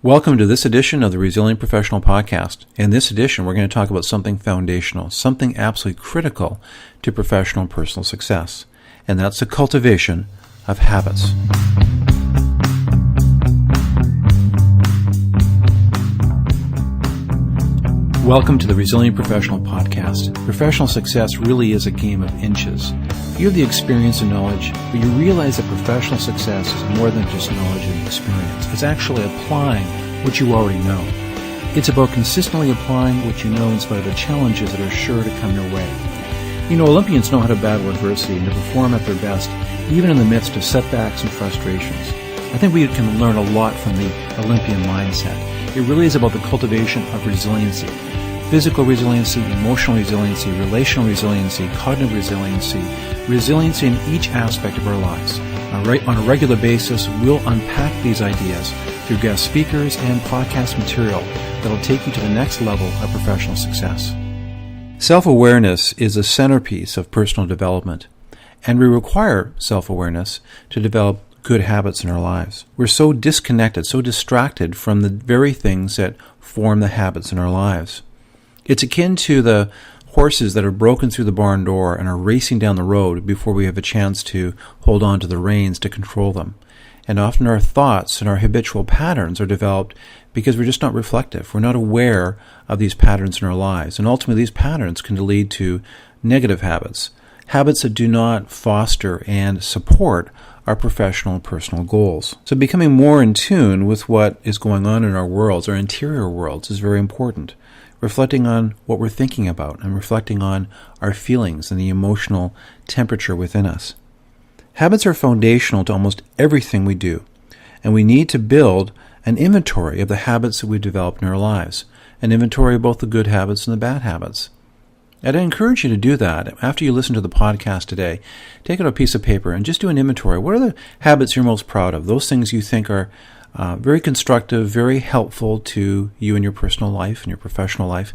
Welcome to this edition of the Resilient Professional Podcast. In this edition, we're going to talk about something foundational, something absolutely critical to professional and personal success, and that's the cultivation of habits. Welcome to the Resilient Professional Podcast. Professional success really is a game of inches. You have the experience and knowledge, but you realize that professional success is more than just knowledge and experience. It's actually applying what you already know. It's about consistently applying what you know in spite of the challenges that are sure to come your way. You know, Olympians know how to battle adversity and to perform at their best, even in the midst of setbacks and frustrations. I think we can learn a lot from the Olympian mindset. It really is about the cultivation of resiliency. Physical resiliency, emotional resiliency, relational resiliency, cognitive resiliency, resiliency in each aspect of our lives. On a regular basis, we'll unpack these ideas through guest speakers and podcast material that will take you to the next level of professional success. Self-awareness is a centerpiece of personal development, and we require self-awareness to develop good habits in our lives. We're so disconnected, so distracted from the very things that form the habits in our lives. It's akin to the horses that are broken through the barn door and are racing down the road before we have a chance to hold on to the reins to control them. And often our thoughts and our habitual patterns are developed because we're just not reflective. We're not aware of these patterns in our lives. And ultimately these patterns can lead to negative habits, habits that do not foster and support our professional and personal goals. So becoming more in tune with what is going on in our worlds, our interior worlds, is very important. Reflecting on what we're thinking about and reflecting on our feelings and the emotional temperature within us. Habits are foundational to almost everything we do, and we need to build an inventory of the habits that we've developed in our lives, an inventory of both the good habits and the bad habits. And I encourage you to do that. After you listen to the podcast today, take out a piece of paper and just do an inventory. What are the habits you're most proud of? Those things you think are very constructive, very helpful to you in your personal life and your professional life.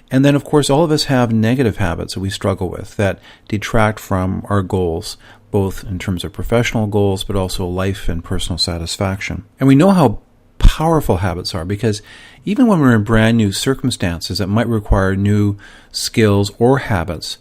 And then, of course, all of us have negative habits that we struggle with that detract from our goals, both in terms of professional goals, but also life and personal satisfaction. And we know how powerful habits are because even when we're in brand new circumstances that might require new skills or habits,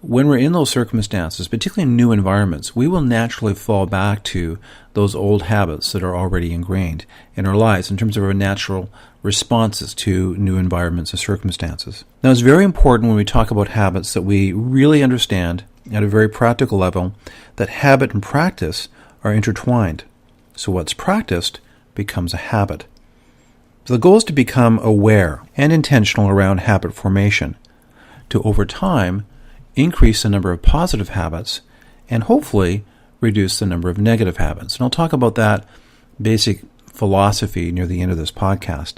when we're in those circumstances, particularly in new environments, we will naturally fall back to those old habits that are already ingrained in our lives in terms of our natural responses to new environments and circumstances. Now, it's very important when we talk about habits that we really understand at a very practical level that habit and practice are intertwined. So what's practiced becomes a habit. So the goal is to become aware and intentional around habit formation, to over time increase the number of positive habits and hopefully reduce the number of negative habits. And I'll talk about that basic philosophy near the end of this podcast.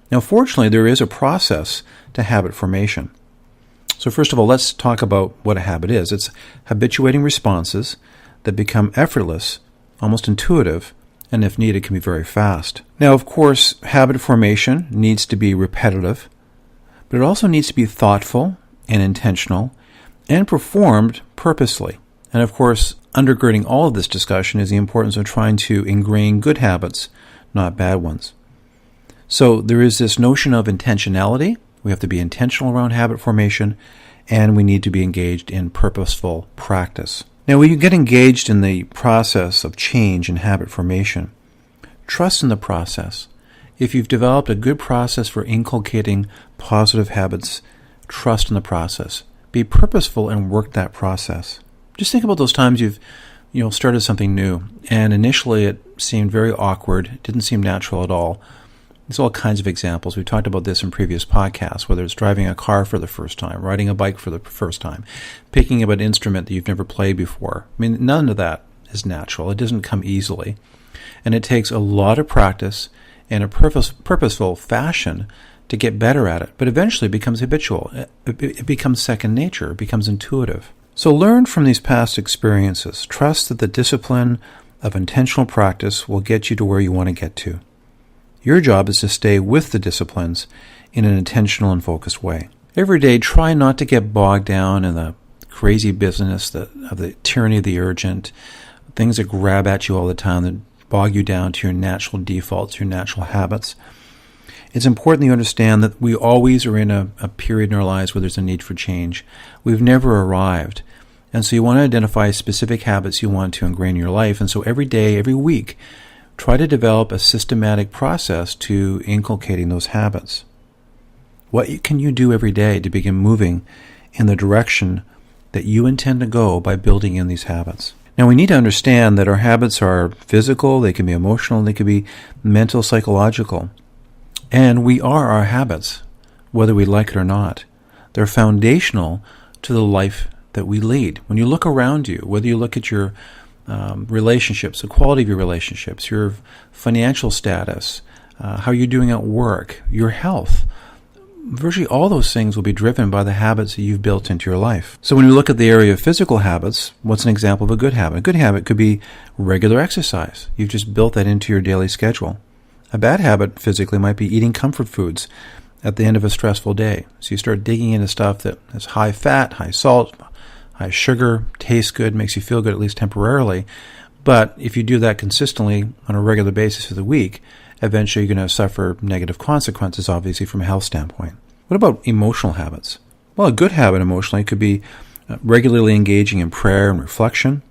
Now, fortunately, there is a process to habit formation. So first of all, let's talk about what a habit is. It's habituating responses that become effortless, almost intuitive, and if needed, can be very fast. Now, of course, habit formation needs to be repetitive, but it also needs to be thoughtful and intentional and performed purposely. And of course, undergirding all of this discussion is the importance of trying to ingrain good habits, not bad ones. So there is this notion of intentionality. We have to be intentional around habit formation, and we need to be engaged in purposeful practice. Now, when you get engaged in the process of change and habit formation, trust in the process. If you've developed a good process for inculcating positive habits, trust in the process. Be purposeful and work that process. Just think about those times you've started something new, and initially it seemed very awkward, it didn't seem natural at all. There's all kinds of examples. We've talked about this in previous podcasts, whether it's driving a car for the first time, riding a bike for the first time, picking up an instrument that you've never played before. I mean, none of that is natural. It doesn't come easily. And it takes a lot of practice in a purposeful fashion to get better at it, but eventually it becomes habitual. It becomes second nature. It becomes intuitive. So learn from these past experiences. Trust that the discipline of intentional practice will get you to where you want to get to. Your job is to stay with the disciplines in an intentional and focused way. Every day, try not to get bogged down in the crazy business of the tyranny of the urgent, things that grab at you all the time that bog you down to your natural defaults, your natural habits. It's important that you understand that we always are in a period in our lives where there's a need for change. We've never arrived. And so you want to identify specific habits you want to ingrain in your life. And so every day, every week, try to develop a systematic process to inculcating those habits. What can you do every day to begin moving in the direction that you intend to go by building in these habits? Now, we need to understand that our habits are physical, they can be emotional, they can be mental, psychological. And we are our habits, whether we like it or not. They're foundational to the life that we lead. When you look around you, whether you look at your relationships, the quality of your relationships, your financial status, how you're doing at work, your health, virtually all those things will be driven by the habits that you've built into your life. So when we look at the area of physical habits, what's an example of a good habit? A good habit could be regular exercise. You've just built that into your daily schedule. A bad habit physically might be eating comfort foods at the end of a stressful day. So you start digging into stuff that is high fat, high salt, high sugar, tastes good, makes you feel good at least temporarily. But if you do that consistently on a regular basis for the week, eventually you're going to suffer negative consequences, obviously, from a health standpoint. What about emotional habits? Well, a good habit emotionally could be regularly engaging in prayer and reflection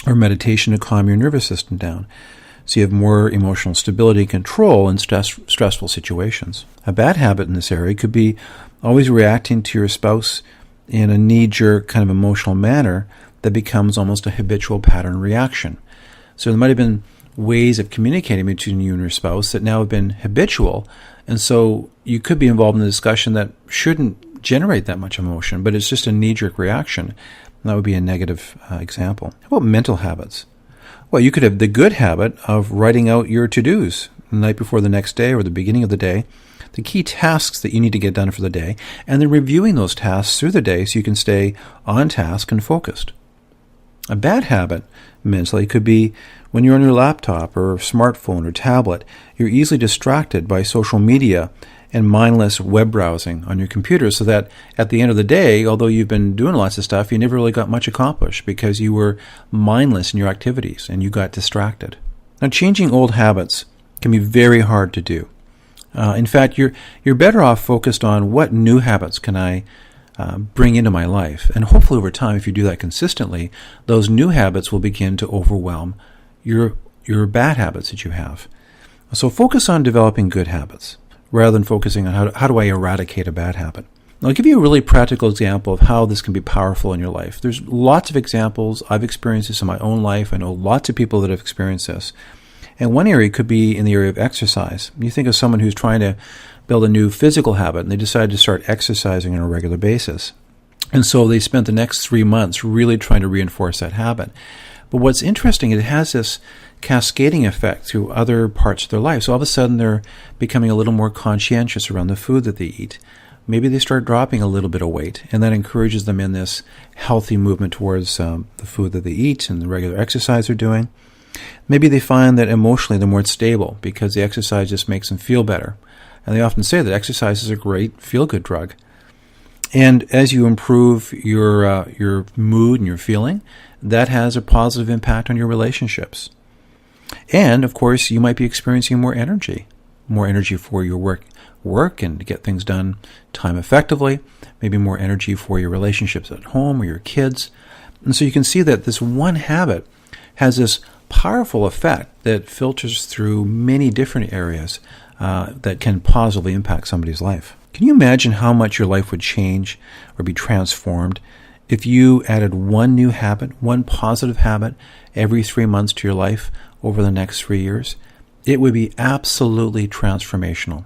or meditation to calm your nervous system down, so you have more emotional stability and control in stressful situations. A bad habit in this area could be always reacting to your spouse in a knee-jerk kind of emotional manner that becomes almost a habitual pattern reaction. So there might have been ways of communicating between you and your spouse that now have been habitual, and so you could be involved in a discussion that shouldn't generate that much emotion, but it's just a knee-jerk reaction. And that would be a negative example. How about mental habits? Well, you could have the good habit of writing out your to-dos the night before the next day or the beginning of the day, the key tasks that you need to get done for the day, and then reviewing those tasks through the day so you can stay on task and focused. A bad habit mentally could be when you're on your laptop or smartphone or tablet, you're easily distracted by social media and mindless web browsing on your computer, so that at the end of the day, although you've been doing lots of stuff, you never really got much accomplished because you were mindless in your activities and you got distracted. Now, changing old habits can be very hard to do. In fact, you're better off focused on what new habits can I bring into my life. And hopefully over time, if you do that consistently, those new habits will begin to overwhelm your bad habits that you have. So focus on developing good habits rather than focusing on how do I eradicate a bad habit. Now, I'll give you a really practical example of how this can be powerful in your life. There's lots of examples. I've experienced this in my own life. I know lots of people that have experienced this. And one area could be in the area of exercise. You think of someone who's trying to build a new physical habit, and they decide to start exercising on a regular basis. And so they spent the next 3 months really trying to reinforce that habit. But what's interesting, it has this cascading effect through other parts of their life. So all of a sudden they're becoming a little more conscientious around the food that they eat. Maybe they start dropping a little bit of weight, and that encourages them in this healthy movement towards the food that they eat and the regular exercise they're doing. Maybe they find that emotionally they're more stable because the exercise just makes them feel better. And they often say that exercise is a great feel-good drug. And as you improve your mood and your feeling, that has a positive impact on your relationships. And, of course, you might be experiencing more energy for your work and to get things done time effectively, maybe more energy for your relationships at home or your kids. And so you can see that this one habit has this powerful effect that filters through many different areas that can positively impact somebody's life. Can you imagine how much your life would change or be transformed if you added one new habit, one positive habit every 3 months to your life over the next 3 years? It would be absolutely transformational.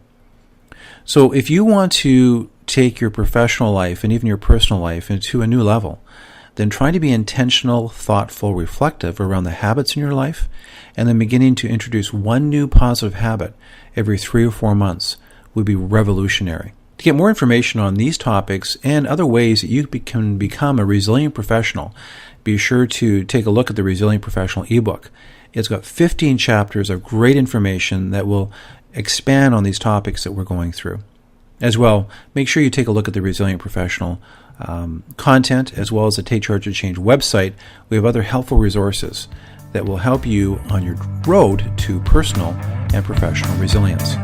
So if you want to take your professional life and even your personal life into a new level, then try to be intentional, thoughtful, reflective around the habits in your life, and then beginning to introduce one new positive habit every 3 or 4 months would be revolutionary. To get more information on these topics and other ways that you can become a resilient professional, be sure to take a look at the Resilient Professional ebook. It's got 15 chapters of great information that will expand on these topics that we're going through. As well, make sure you take a look at the Resilient Professional content as well as the Take Charge of Change website. We have other helpful resources that will help you on your road to personal and professional resilience.